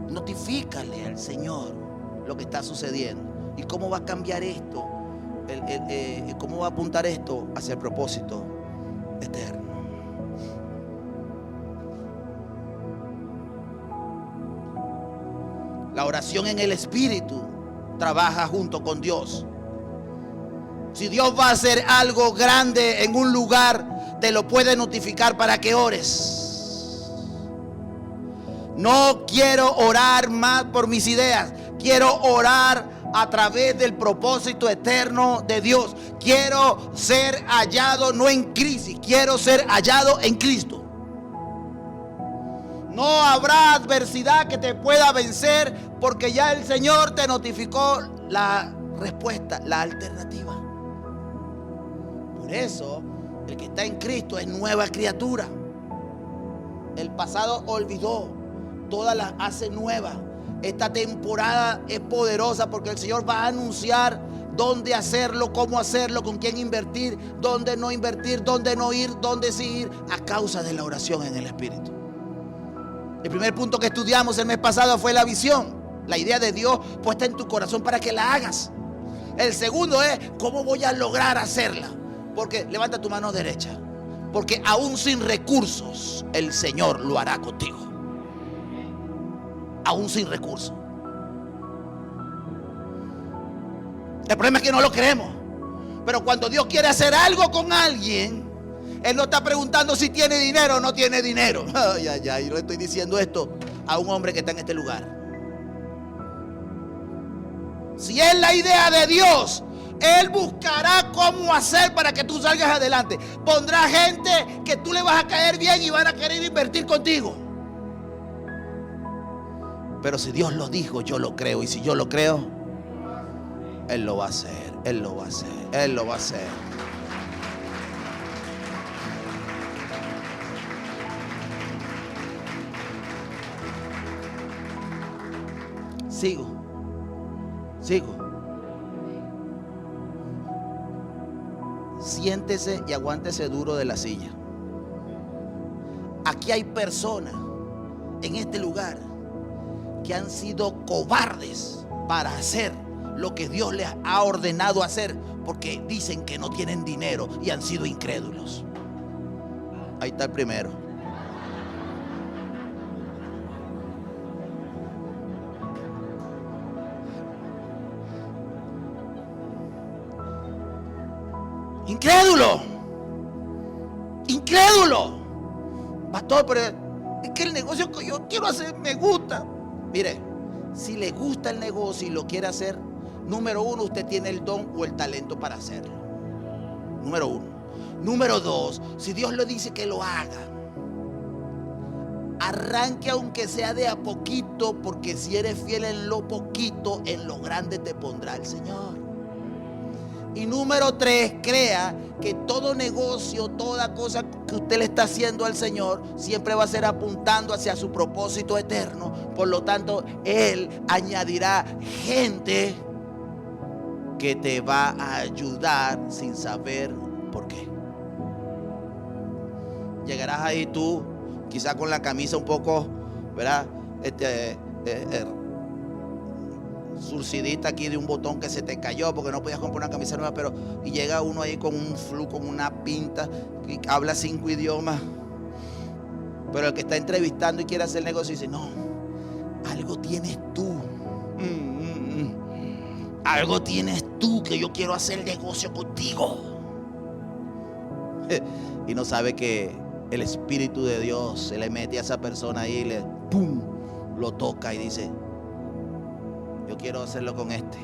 Notifícale al Señor lo que está sucediendo y cómo va a cambiar esto, cómo va a apuntar esto hacia el propósito eterno. La oración en el Espíritu trabaja junto con Dios. Si Dios va a hacer algo grande en un lugar, te lo puede notificar para que ores. No quiero orar más por mis ideas. Quiero orar a través del propósito eterno de Dios. Quiero ser hallado no en crisis, quiero ser hallado en Cristo. No habrá adversidad que te pueda vencer porque ya el Señor te notificó la respuesta, la alternativa. Por eso, el que está en Cristo es nueva criatura. El pasado olvidó, todas las hace nuevas. Esta temporada es poderosa porque el Señor va a anunciar dónde hacerlo, cómo hacerlo, con quién invertir, dónde no invertir, dónde no ir, dónde sí ir, a causa de la oración en el Espíritu. El primer punto que estudiamos el mes pasado fue la visión, la idea de Dios puesta en tu corazón para que la hagas. El segundo es cómo voy a lograr hacerla. Porque levanta tu mano derecha, porque aún sin recursos el Señor lo hará contigo. Aún sin recursos. El problema es que no lo creemos. Pero cuando Dios quiere hacer algo con alguien, Él no está preguntando si tiene dinero o no tiene dinero. Yo le estoy diciendo esto a un hombre que está en este lugar. Si es la idea de Dios, Él buscará cómo hacer para que tú salgas adelante. Pondrá gente que tú le vas a caer bien y van a querer invertir contigo. Pero si Dios lo dijo, yo lo creo. Y si yo lo creo, Él lo va a hacer. Él lo va a hacer. Él lo va a hacer. Sigo. Siéntese y aguántese duro de la silla. Aquí hay personas en este lugar que han sido cobardes para hacer lo que Dios les ha ordenado hacer porque dicen que no tienen dinero y han sido incrédulos. Ahí está el primero. Incrédulo. Pastor, pero es que el negocio que yo quiero hacer me gusta. Mire, si le gusta el negocio y lo quiere hacer, número uno, usted tiene el don o el talento para hacerlo. Número uno. Número dos, si Dios le dice que lo haga, arranque aunque sea de a poquito, porque si eres fiel en lo poquito, en lo grande te pondrá el Señor. Y número 3, crea que todo negocio, toda cosa que usted le está haciendo al Señor, siempre va a ser apuntando hacia su propósito eterno. Por lo tanto, Él añadirá gente que te va a ayudar sin saber por qué. Llegarás ahí tú, quizá con la camisa un poco, ¿verdad? Surcidita aquí de un botón que se te cayó porque no podías comprar una camisa nueva, pero y llega uno ahí con un flu, con una pinta, que habla 5 idiomas, pero el que está entrevistando y quiere hacer negocio dice: no, algo tienes tú, algo tienes tú que yo quiero hacer negocio contigo. Y no sabe que el Espíritu de Dios se le mete a esa persona ahí y le ¡pum!, lo toca y dice: yo quiero hacerlo con este,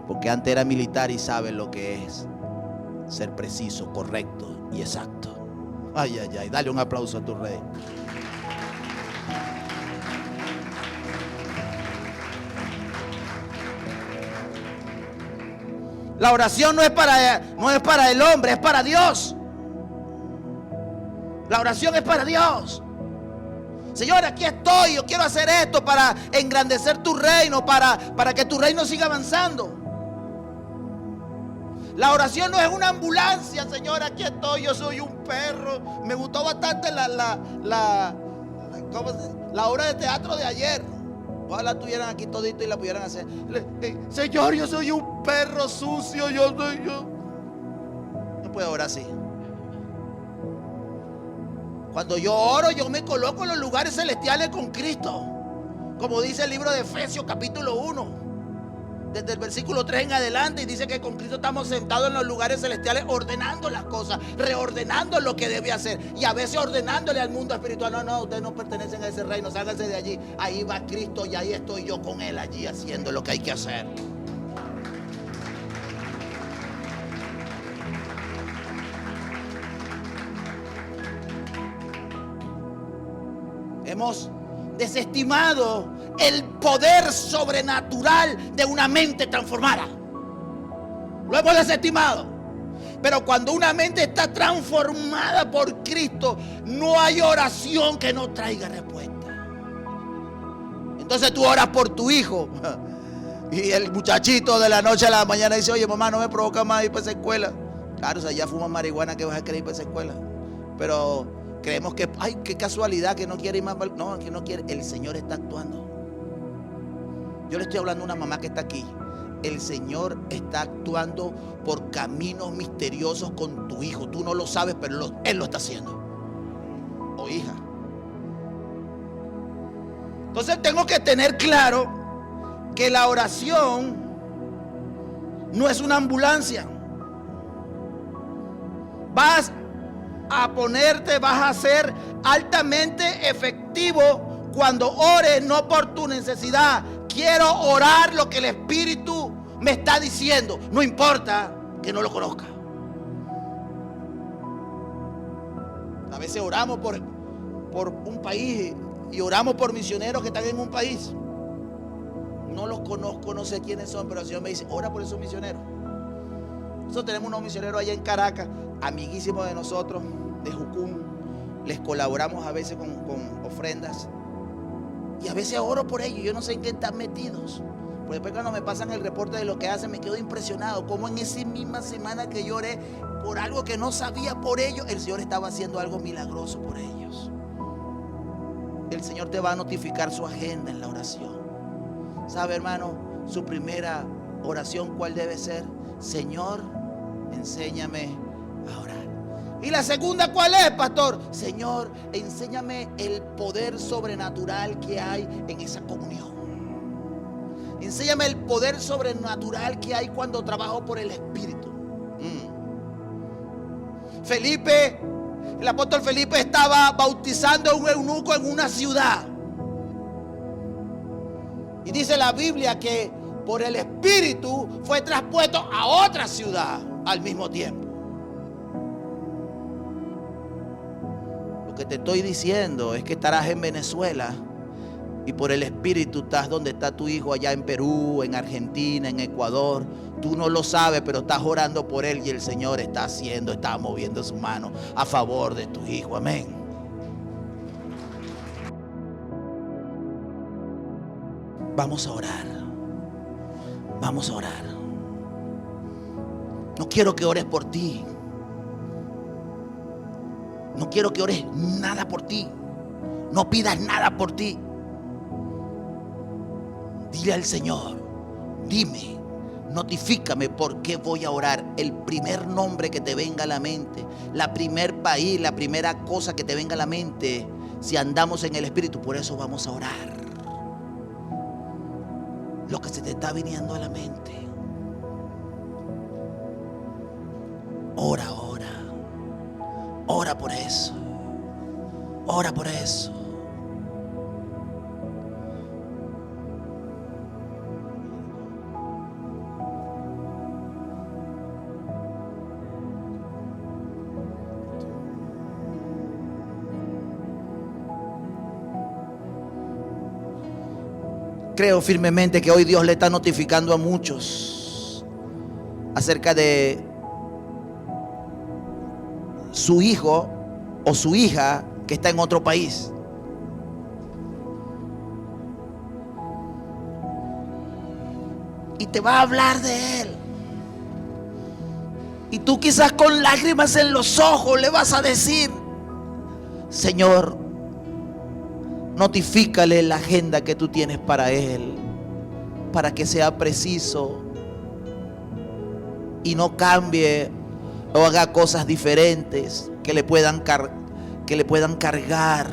porque antes era militar y sabe lo que es ser preciso, correcto y exacto. Ay, ay, ay, dale un aplauso a tu rey. La oración no es para el hombre, es para Dios. La oración es para Dios. Señor, aquí estoy, yo quiero hacer esto para engrandecer tu reino, para que tu reino siga avanzando. La oración no es una ambulancia. Señor, aquí estoy, yo soy un perro. Me gustó bastante la obra de teatro de ayer. Ojalá estuvieran aquí todito y la pudieran hacer. Señor, yo soy un perro sucio, yo. No puedo orar así. Cuando yo oro, yo me coloco en los lugares celestiales con Cristo, como dice el libro de Efesios capítulo 1, desde el versículo 3 en adelante, y dice que con Cristo estamos sentados en los lugares celestiales ordenando las cosas, reordenando lo que debe hacer, y a veces ordenándole al mundo espiritual: no, ustedes no pertenecen a ese reino, sálganse de allí. Ahí va Cristo y ahí estoy yo con Él allí haciendo lo que hay que hacer. Hemos desestimado el poder sobrenatural de una mente transformada. Lo hemos desestimado. Pero cuando una mente está transformada por Cristo, no hay oración que no traiga respuesta. Entonces tú oras por tu hijo y el muchachito de la noche a la mañana dice: oye, mamá, no me provoca más ir para esa escuela. Claro, o sea, ya fuma marihuana, que vas a querer ir para esa escuela. Pero creemos que, ay, qué casualidad que no quiere ir más. No, que no quiere. El Señor está actuando. Yo le estoy hablando a una mamá que está aquí. El Señor está actuando por caminos misteriosos con tu hijo. Tú no lo sabes, pero Él lo está haciendo. O hija. Entonces tengo que tener claro que la oración no es una ambulancia. Vas a ser altamente efectivo cuando ores no por tu necesidad. Quiero orar lo que el Espíritu me está diciendo, no importa que no lo conozca. A veces oramos por un país y oramos por misioneros que están en un país. No los conozco, no sé quiénes son, pero el Señor me dice: ora por esos misioneros. Nosotros tenemos unos misioneros allá en Caracas, amiguísimos de nosotros, de Jucún. Les colaboramos a veces con ofrendas. Y a veces oro por ellos, yo no sé en qué están metidos. Porque después cuando me pasan el reporte de lo que hacen, me quedo impresionado. Como en esa misma semana que yo oré por algo que no sabía por ellos, el Señor estaba haciendo algo milagroso por ellos. El Señor te va a notificar su agenda en la oración. ¿Sabe, hermano? Su primera oración, ¿cuál debe ser? Señor, enséñame a orar. Y la segunda, ¿cuál es, pastor? Señor, enséñame el poder sobrenatural que hay en esa comunión. Enséñame el poder sobrenatural que hay cuando trabajo por el Espíritu. Felipe, el apóstol Felipe estaba bautizando a un eunuco en una ciudad. Y dice la Biblia que por el Espíritu fue traspuesto a otra ciudad al mismo tiempo. Lo que te estoy diciendo es que estarás en Venezuela y por el Espíritu estás donde está tu hijo, allá en Perú, en Argentina, en Ecuador. Tú no lo sabes, pero estás orando por él y el Señor está moviendo su mano a favor de tu hijo. Amén. Vamos a orar. Vamos a orar. No quiero que ores por ti. No quiero que ores nada por ti. No pidas nada por ti. Dile al Señor, dime, notifícame por qué voy a orar. El primer nombre que te venga a la mente, la primer país, la primera cosa que te venga a la mente, si andamos en el Espíritu, por eso vamos a orar. Lo que se te está viniendo a la mente. Ora, ora. Ora por eso. Ora por eso. Creo firmemente que hoy Dios le está notificando a muchos acerca de su hijo o su hija que está en otro país. Y te va a hablar de él. Y tú quizás con lágrimas en los ojos le vas a decir: Señor, notifícale la agenda que tú tienes para él, para que sea preciso y no cambie o haga cosas diferentes que le puedan cargar.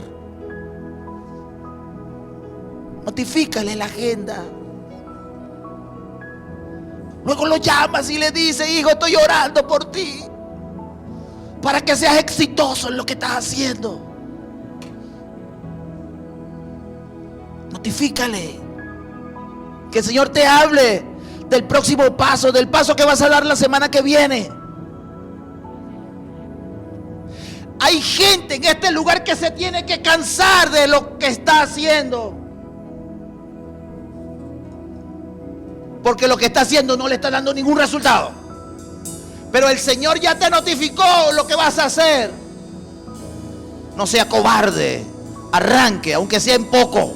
Notifícale la agenda. Luego lo llamas y le dices: hijo, estoy orando por ti para que seas exitoso en lo que estás haciendo. Notifícale. Que el Señor te hable del próximo paso, del paso que vas a dar la semana que viene. Hay gente en este lugar que se tiene que cansar de lo que está haciendo, porque lo que está haciendo no le está dando ningún resultado. Pero el Señor ya te notificó lo que vas a hacer. No sea cobarde. Arranque, aunque sea en poco,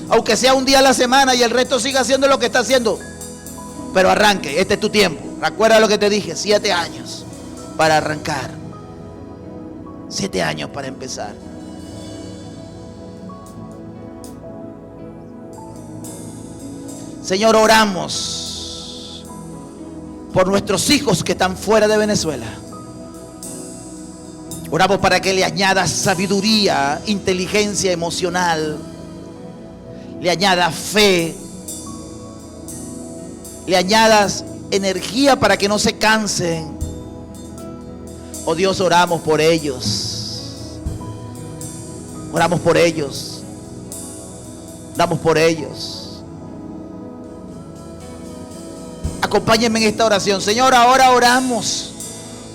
aunque sea un día a la semana y el resto siga haciendo lo que está haciendo. Pero arranque, este es tu tiempo. Recuerda lo que te dije, 7 años para arrancar. 7 años para empezar. Señor, oramos por nuestros hijos que están fuera de Venezuela. Oramos para que le añadas sabiduría, inteligencia emocional, le añadas fe, le añadas energía para que no se cansen. Oh Dios, oramos por ellos. Oramos por ellos. Oramos por ellos. Acompáñenme en esta oración. Señor, ahora oramos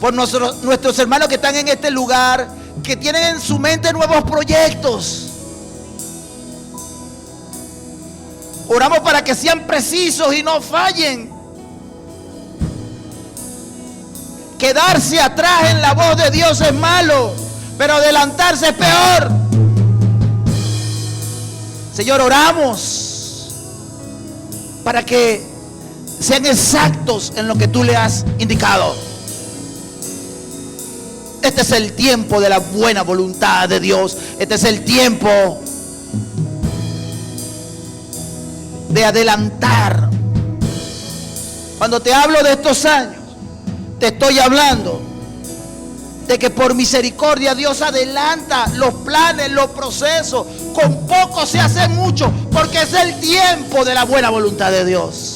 por nuestros hermanos que están en este lugar, que tienen en su mente nuevos proyectos. Oramos para que sean precisos y no fallen. Quedarse atrás en la voz de Dios es malo, pero adelantarse es peor. Señor, oramos para que sean exactos en lo que tú le has indicado. Este es el tiempo de la buena voluntad de Dios. Este es el tiempo de adelantar. Cuando te hablo de estos años, te estoy hablando de que por misericordia Dios adelanta los planes, los procesos. Con poco se hace mucho, porque es el tiempo de la buena voluntad de Dios.